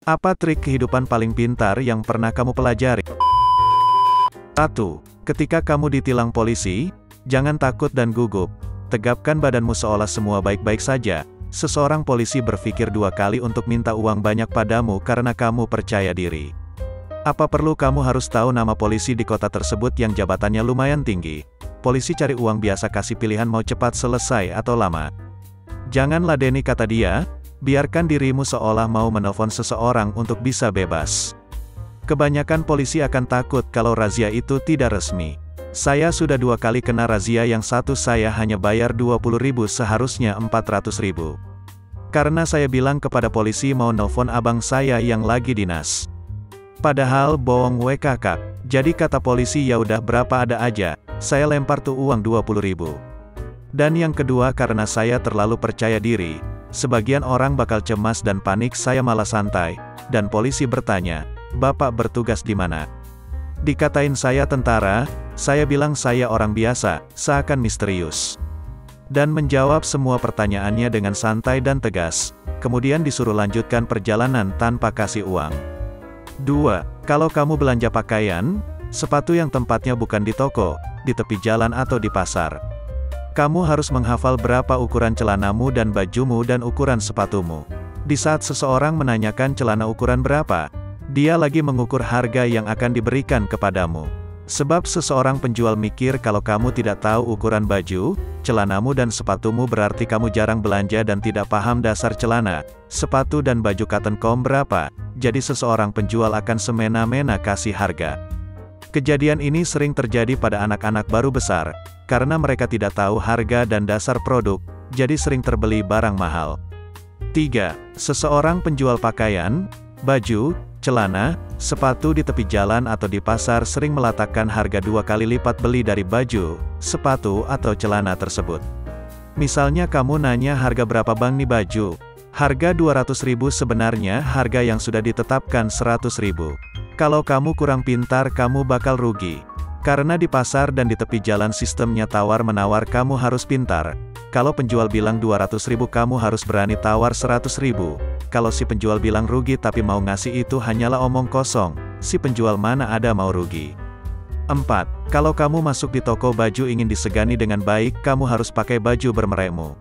Apa trik kehidupan paling pintar yang pernah kamu pelajari? 1. Ketika kamu ditilang polisi, jangan takut dan gugup. Tegapkan badanmu seolah semua baik-baik saja. Seseorang polisi berpikir 2 kali untuk minta uang banyak padamu karena kamu percaya diri. Apa perlu kamu harus tahu nama polisi di kota tersebut yang jabatannya lumayan tinggi? Polisi cari uang biasa kasih pilihan mau cepat selesai atau lama. Jangan ladeni kata dia, biarkan dirimu seolah mau menelpon seseorang untuk bisa bebas. Kebanyakan polisi akan takut kalau razia itu tidak resmi. Saya sudah 2 kali kena razia, yang satu saya hanya bayar 20.000 seharusnya 400.000. Karena saya bilang kepada polisi mau nelpon abang saya yang lagi dinas. Padahal bohong WKK. Jadi kata polisi ya udah berapa ada aja, saya lempar tuh uang 20.000. Dan yang kedua karena saya terlalu percaya diri, sebagian orang bakal cemas dan panik, saya malah santai, dan polisi bertanya, "Bapak bertugas di mana?" Dikatain saya tentara, saya bilang saya orang biasa, seakan misterius. Dan menjawab semua pertanyaannya dengan santai dan tegas, kemudian disuruh lanjutkan perjalanan tanpa kasih uang. 2. Kalau kamu belanja pakaian, sepatu yang tempatnya bukan di toko, di tepi jalan atau di pasar. Kamu harus menghafal berapa ukuran celanamu dan bajumu dan ukuran sepatumu. Di saat seseorang menanyakan celana ukuran berapa, dia lagi mengukur harga yang akan diberikan kepadamu. Sebab seseorang penjual mikir kalau kamu tidak tahu ukuran baju, celanamu dan sepatumu berarti kamu jarang belanja dan tidak paham dasar celana, sepatu dan baju cotton com berapa, jadi seseorang penjual akan semena-mena kasih harga. Kejadian ini sering terjadi pada anak-anak baru besar, karena mereka tidak tahu harga dan dasar produk, jadi sering terbeli barang mahal. 3. Seseorang penjual pakaian, baju, celana, sepatu di tepi jalan atau di pasar sering meletakkan harga 2 kali lipat beli dari baju, sepatu atau celana tersebut. Misalnya kamu nanya harga berapa bang nih baju? Harga 200.000, sebenarnya harga yang sudah ditetapkan 100.000. Kalau kamu kurang pintar kamu bakal rugi. Karena di pasar dan di tepi jalan sistemnya tawar-menawar, kamu harus pintar. Kalau penjual bilang 200.000 kamu harus berani tawar 100.000. Kalau si penjual bilang rugi tapi mau ngasih, itu hanyalah omong kosong, si penjual mana ada mau rugi. 4. Kalau kamu masuk di toko baju ingin disegani dengan baik, kamu harus pakai baju bermerekmu.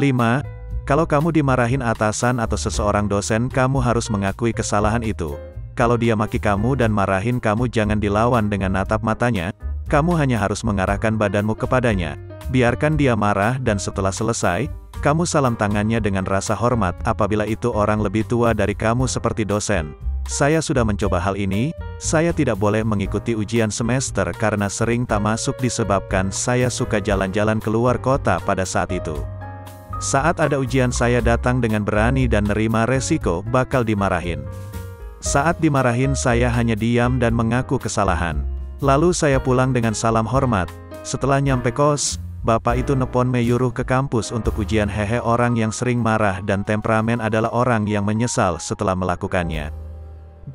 5. Kalau kamu dimarahin atasan atau seseorang dosen, kamu harus mengakui kesalahan itu. Kalau dia maki kamu dan marahin kamu, jangan dilawan dengan natap matanya, kamu hanya harus mengarahkan badanmu kepadanya. Biarkan dia marah dan setelah selesai, kamu salam tangannya dengan rasa hormat apabila itu orang lebih tua dari kamu seperti dosen. Saya sudah mencoba hal ini, saya tidak boleh mengikuti ujian semester karena sering tak masuk disebabkan saya suka jalan-jalan keluar kota pada saat itu. Saat ada ujian saya datang dengan berani dan nerima resiko bakal dimarahin. Saat dimarahin saya hanya diam dan mengaku kesalahan. Lalu saya pulang dengan salam hormat. Setelah nyampe kos, bapak itu nepon meyuruh ke kampus untuk ujian. Hehe, orang yang sering marah dan temperamen adalah orang yang menyesal setelah melakukannya.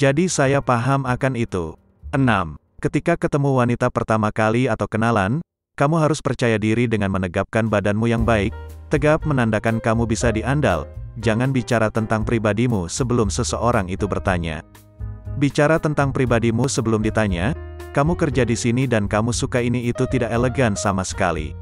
Jadi saya paham akan itu. 6. Ketika ketemu wanita pertama kali atau kenalan, kamu harus percaya diri dengan menegapkan badanmu yang baik. Tegap menandakan kamu bisa diandal. Jangan bicara tentang pribadimu sebelum seseorang itu bertanya. Bicara tentang pribadimu sebelum ditanya, kamu kerja di sini dan kamu suka ini, itu tidak elegan sama sekali.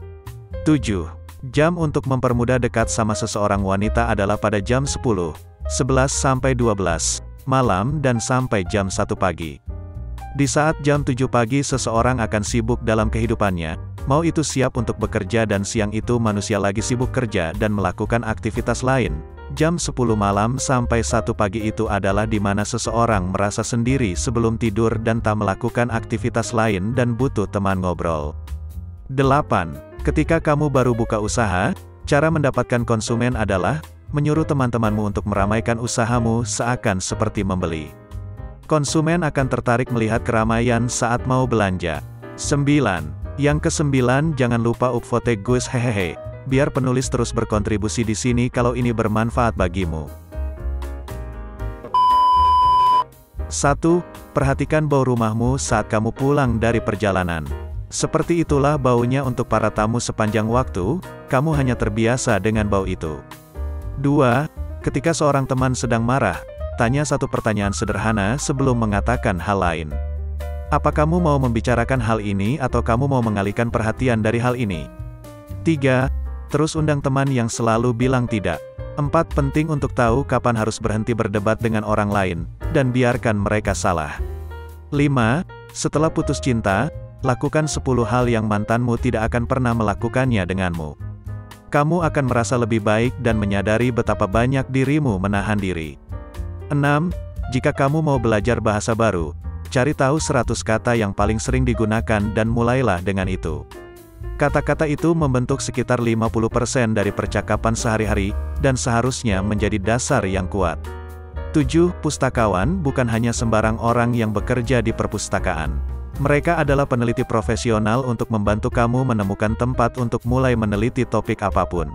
7. Jam untuk mempermudah dekat sama seseorang wanita adalah pada jam 10, 11 sampai 12 malam dan sampai jam 1 pagi. Di saat jam 7 pagi seseorang akan sibuk dalam kehidupannya, mau itu siap untuk bekerja, dan siang itu manusia lagi sibuk kerja dan melakukan aktivitas lain. Jam 10 malam sampai 1 pagi itu adalah di mana seseorang merasa sendiri sebelum tidur dan tak melakukan aktivitas lain dan butuh teman ngobrol. 8. Ketika kamu baru buka usaha, cara mendapatkan konsumen adalah menyuruh teman-temanmu untuk meramaikan usahamu seakan seperti membeli. Konsumen akan tertarik melihat keramaian saat mau belanja. 9. Yang ke-9, jangan lupa upvote Gus hehehe. Biar penulis terus berkontribusi di sini kalau ini bermanfaat bagimu. 1. Perhatikan bau rumahmu saat kamu pulang dari perjalanan. Seperti itulah baunya untuk para tamu sepanjang waktu, kamu hanya terbiasa dengan bau itu. 2. Ketika seorang teman sedang marah, tanya satu pertanyaan sederhana sebelum mengatakan hal lain. Apa kamu mau membicarakan hal ini atau kamu mau mengalihkan perhatian dari hal ini? 3. Terus undang teman yang selalu bilang tidak. 4. Penting untuk tahu kapan harus berhenti berdebat dengan orang lain, dan biarkan mereka salah. 5. Setelah putus cinta, lakukan 10 hal yang mantanmu tidak akan pernah melakukannya denganmu. Kamu akan merasa lebih baik dan menyadari betapa banyak dirimu menahan diri. 6. Jika kamu mau belajar bahasa baru, cari tahu 100 kata yang paling sering digunakan dan mulailah dengan itu. Kata-kata itu membentuk sekitar 50% dari percakapan sehari-hari, dan seharusnya menjadi dasar yang kuat. 7. Pustakawan bukan hanya sembarang orang yang bekerja di perpustakaan. Mereka adalah peneliti profesional untuk membantu kamu menemukan tempat untuk mulai meneliti topik apapun.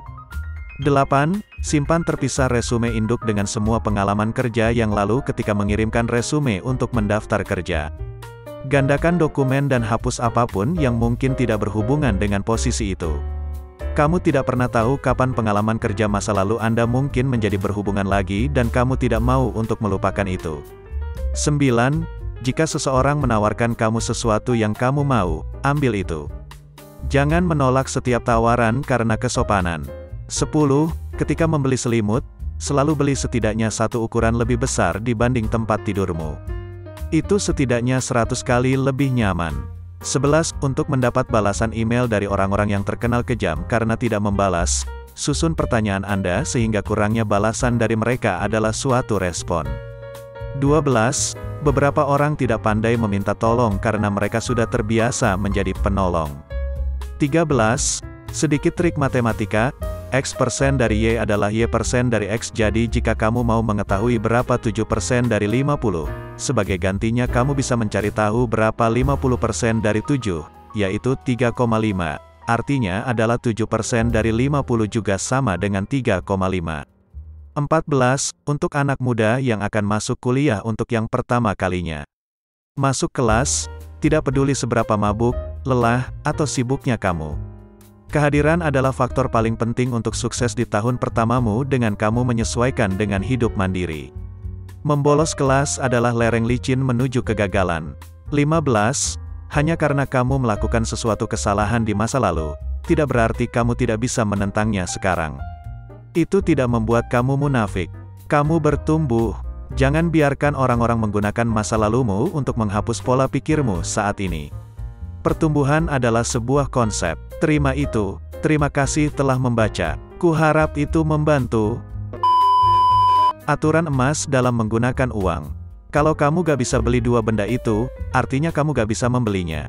8. Simpan terpisah resume induk dengan semua pengalaman kerja yang lalu ketika mengirimkan resume untuk mendaftar kerja. Gandakan dokumen dan hapus apapun yang mungkin tidak berhubungan dengan posisi itu. Kamu tidak pernah tahu kapan pengalaman kerja masa lalu Anda mungkin menjadi berhubungan lagi dan kamu tidak mau untuk melupakan itu. 9. Jika seseorang menawarkan kamu sesuatu yang kamu mau, ambil itu. Jangan menolak setiap tawaran karena kesopanan. 10. Ketika membeli selimut, selalu beli setidaknya satu ukuran lebih besar dibanding tempat tidurmu. Itu setidaknya 100 kali lebih nyaman. 11. Untuk mendapat balasan email dari orang-orang yang terkenal kejam karena tidak membalas, susun pertanyaan Anda sehingga kurangnya balasan dari mereka adalah suatu respon. 12. Beberapa orang tidak pandai meminta tolong karena mereka sudah terbiasa menjadi penolong. 13. Sedikit trik matematika, X% dari Y adalah Y% dari X. Jadi jika kamu mau mengetahui berapa 7% dari 50, sebagai gantinya kamu bisa mencari tahu berapa 50% dari 7, yaitu 3,5. Artinya adalah 7% dari 50 juga sama dengan 3,5. 14. Untuk anak muda yang akan masuk kuliah untuk yang pertama kalinya. Masuk kelas, tidak peduli seberapa mabuk, lelah, atau sibuknya kamu. Kehadiran adalah faktor paling penting untuk sukses di tahun pertamamu dengan kamu menyesuaikan dengan hidup mandiri. Membolos kelas adalah lereng licin menuju kegagalan. 15. Hanya karena kamu melakukan sesuatu kesalahan di masa lalu, tidak berarti kamu tidak bisa menentangnya sekarang. Itu tidak membuat kamu munafik. Kamu bertumbuh. Jangan biarkan orang-orang menggunakan masa lalumu untuk menghapus pola pikirmu saat ini. Pertumbuhan adalah sebuah konsep. Terima itu. Terima kasih telah membaca. Kuharap itu membantu. Aturan emas dalam menggunakan uang. Kalau kamu gak bisa beli dua benda itu, artinya kamu gak bisa membelinya.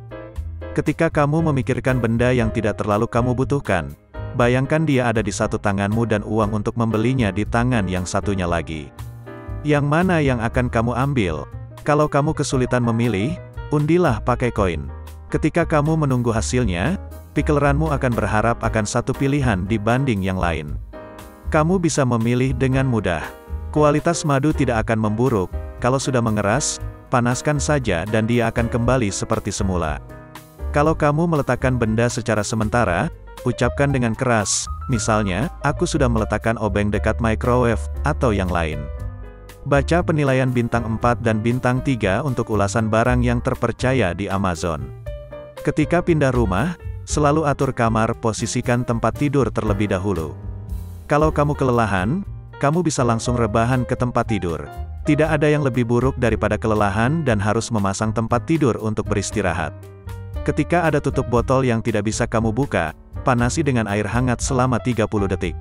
Ketika kamu memikirkan benda yang tidak terlalu kamu butuhkan, bayangkan dia ada di satu tanganmu dan uang untuk membelinya di tangan yang satunya lagi. Yang mana yang akan kamu ambil? Kalau kamu kesulitan memilih, undilah pakai koin. Ketika kamu menunggu hasilnya, pikiranmu akan berharap akan satu pilihan dibanding yang lain. Kamu bisa memilih dengan mudah. Kualitas madu tidak akan memburuk. Kalau sudah mengeras, panaskan saja dan dia akan kembali seperti semula. Kalau kamu meletakkan benda secara sementara, ucapkan dengan keras, misalnya, aku sudah meletakkan obeng dekat microwave, atau yang lain. Baca penilaian bintang 4 dan bintang 3 untuk ulasan barang yang terpercaya di Amazon. Ketika pindah rumah, selalu atur kamar, posisikan tempat tidur terlebih dahulu. Kalau kamu kelelahan, kamu bisa langsung rebahan ke tempat tidur. Tidak ada yang lebih buruk daripada kelelahan dan harus memasang tempat tidur untuk beristirahat. Ketika ada tutup botol yang tidak bisa kamu buka, panasi dengan air hangat selama 30 detik.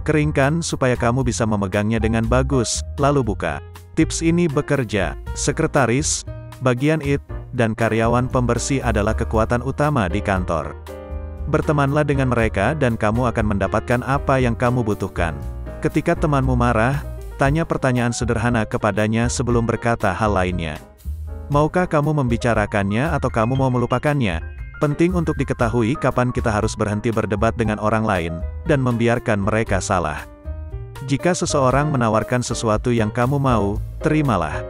Keringkan supaya kamu bisa memegangnya dengan bagus, lalu buka. Tips ini bekerja. Sekretaris, bagian IT, dan karyawan pembersih adalah kekuatan utama di kantor. Bertemanlah dengan mereka dan kamu akan mendapatkan apa yang kamu butuhkan. Ketika temanmu marah, tanya pertanyaan sederhana kepadanya sebelum berkata hal lainnya. Maukah kamu membicarakannya atau kamu mau melupakannya? Penting untuk diketahui kapan kita harus berhenti berdebat dengan orang lain, dan membiarkan mereka salah. Jika seseorang menawarkan sesuatu yang kamu mau, terimalah.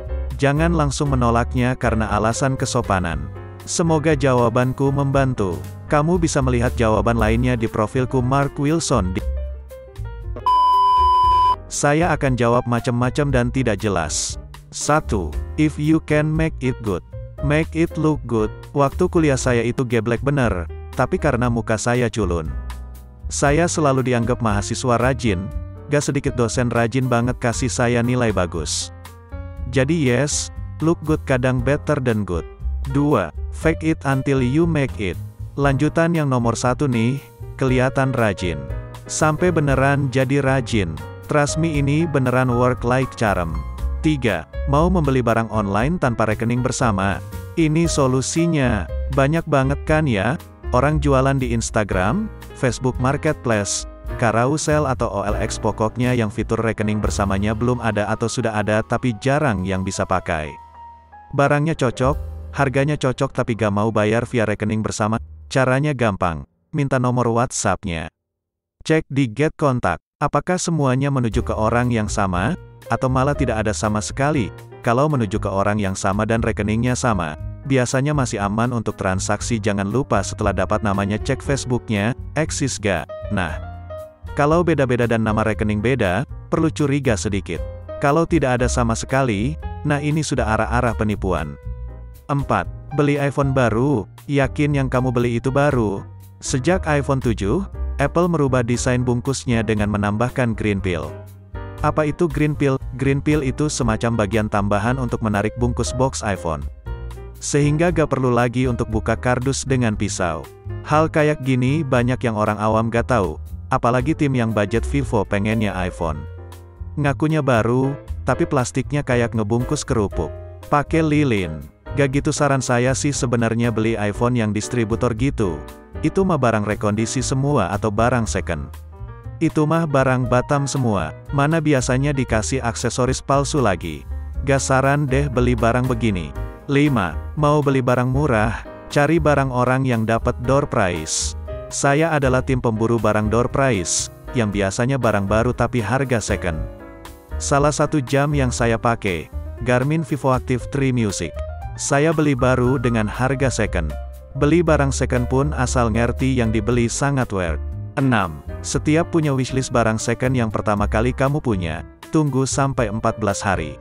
Jangan langsung menolaknya karena alasan kesopanan. Semoga jawabanku membantu. Kamu bisa melihat jawaban lainnya di profilku Mark Wilson di Saya akan jawab macam-macam dan tidak jelas. 1. If you can make it good. Make it look good. Waktu kuliah saya itu geblek bener, tapi karena muka saya culun. Saya selalu dianggap mahasiswa rajin, gak sedikit dosen rajin banget kasih saya nilai bagus. Jadi yes, look good kadang better than good. 2. Fake it until you make it. Lanjutan yang nomor 1 nih, kelihatan rajin. Sampai beneran jadi rajin. Trust me ini beneran work like charm. 3. Mau membeli barang online tanpa rekening bersama. Ini solusinya. Banyak banget kan ya, orang jualan di Instagram, Facebook Marketplace, Carousel atau OLX pokoknya yang fitur rekening bersamanya belum ada atau sudah ada tapi jarang yang bisa pakai. Barangnya cocok, harganya cocok tapi gak mau bayar via rekening bersama. Caranya gampang, minta nomor WhatsApp-nya. Cek di Get Kontak, apakah semuanya menuju ke orang yang sama, atau malah tidak ada sama sekali. Kalau menuju ke orang yang sama dan rekeningnya sama, biasanya masih aman untuk transaksi. Jangan lupa setelah dapat namanya cek Facebooknya, eksis gak? Nah, kalau beda-beda dan nama rekening beda, perlu curiga sedikit. Kalau tidak ada sama sekali, nah ini sudah arah-arah penipuan. 4. Beli iPhone baru, yakin yang kamu beli itu baru. Sejak iPhone 7, Apple merubah desain bungkusnya dengan menambahkan green peel. Apa itu green peel? Green peel itu semacam bagian tambahan untuk menarik bungkus box iPhone. Sehingga gak perlu lagi untuk buka kardus dengan pisau. Hal kayak gini banyak yang orang awam gak tahu, apalagi tim yang budget Vivo pengennya iPhone. Ngakunya baru, tapi plastiknya kayak ngebungkus kerupuk. Pakai lilin. Gak gitu, saran saya sih sebenarnya beli iPhone yang distributor gitu. Itu mah barang rekondisi semua atau barang second. Itu mah barang Batam semua, mana biasanya dikasih aksesoris palsu lagi. Gak saran deh beli barang begini. 5. Mau beli barang murah, cari barang orang yang dapat door price. Saya adalah tim pemburu barang door price, yang biasanya barang baru tapi harga second. Salah satu jam yang saya pakai, Garmin Vivoactive 3 Music. Saya beli baru dengan harga second. Beli barang second pun asal ngerti yang dibeli sangat worth. 6. Setiap punya wishlist barang second yang pertama kali kamu punya, tunggu sampai 14 hari.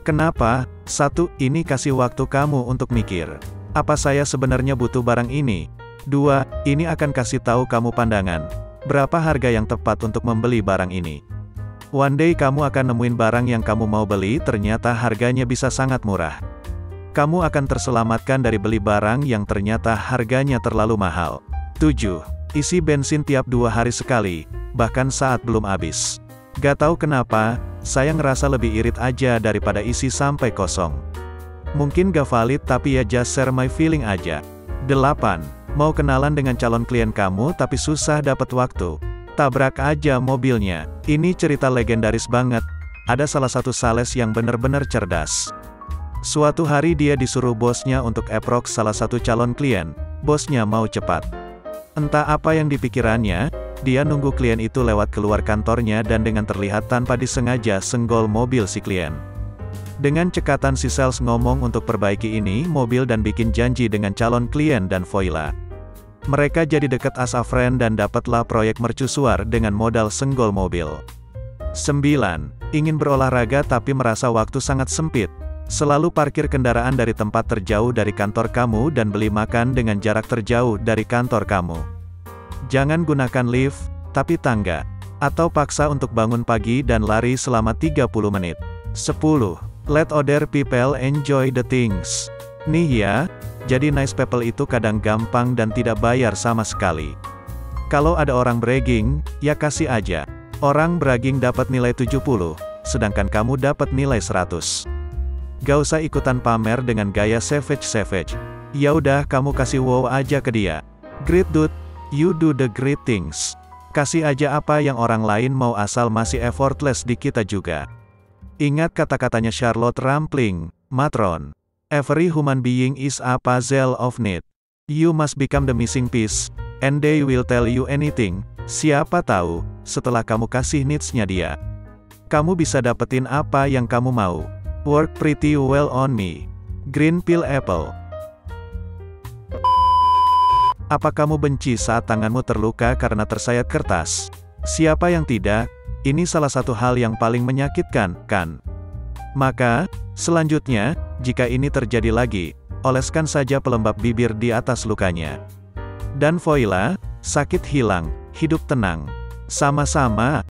Kenapa? 1. Ini kasih waktu kamu untuk mikir. Apa saya sebenarnya butuh barang ini? 2. Ini akan kasih tahu kamu pandangan. Berapa harga yang tepat untuk membeli barang ini? One day kamu akan nemuin barang yang kamu mau beli ternyata harganya bisa sangat murah. Kamu akan terselamatkan dari beli barang yang ternyata harganya terlalu mahal. 7. Isi bensin tiap 2 hari sekali, bahkan saat belum habis. Gak tahu kenapa, saya ngerasa lebih irit aja daripada isi sampai kosong. Mungkin gak valid tapi ya just share my feeling aja. 8. Mau kenalan dengan calon klien kamu tapi susah dapat waktu. Tabrak aja mobilnya. Ini cerita legendaris banget. Ada salah satu sales yang bener-bener cerdas. Suatu hari dia disuruh bosnya untuk approach salah satu calon klien. Bosnya mau cepat. Entah apa yang dipikirannya, dia nunggu klien itu lewat keluar kantornya dan dengan terlihat tanpa disengaja senggol mobil si klien. Dengan cekatan si sales ngomong untuk perbaiki ini mobil dan bikin janji dengan calon klien dan voila. Mereka jadi deket as a friend dan dapatlah proyek mercusuar dengan modal senggol mobil. 9. Ingin berolahraga tapi merasa waktu sangat sempit. Selalu parkir kendaraan dari tempat terjauh dari kantor kamu dan beli makan dengan jarak terjauh dari kantor kamu. Jangan gunakan lift, tapi tangga. Atau paksa untuk bangun pagi dan lari selama 30 menit. 10. Let other people enjoy the things. Nih ya, jadi nice people itu kadang gampang dan tidak bayar sama sekali. Kalau ada orang bragging, ya kasih aja. Orang bragging dapat nilai 70, sedangkan kamu dapat nilai 100. Gak usah ikutan pamer dengan gaya savage. Ya udah kamu kasih wow aja ke dia. Great dude, you do the great things. Kasih aja apa yang orang lain mau asal masih effortless di kita juga. Ingat kata-katanya Charlotte Rampling, matron. Every human being is a puzzle of need. You must become the missing piece, and they will tell you anything. Siapa tahu, setelah kamu kasih needs-nya dia, kamu bisa dapetin apa yang kamu mau. Work pretty well on me. Green peel apple. Apa kamu benci saat tanganmu terluka karena tersayat kertas? Siapa yang tidak? Ini salah satu hal yang paling menyakitkan, kan? Maka, selanjutnya, jika ini terjadi lagi, oleskan saja pelembab bibir di atas lukanya. Dan voila, sakit hilang, hidup tenang. Sama-sama.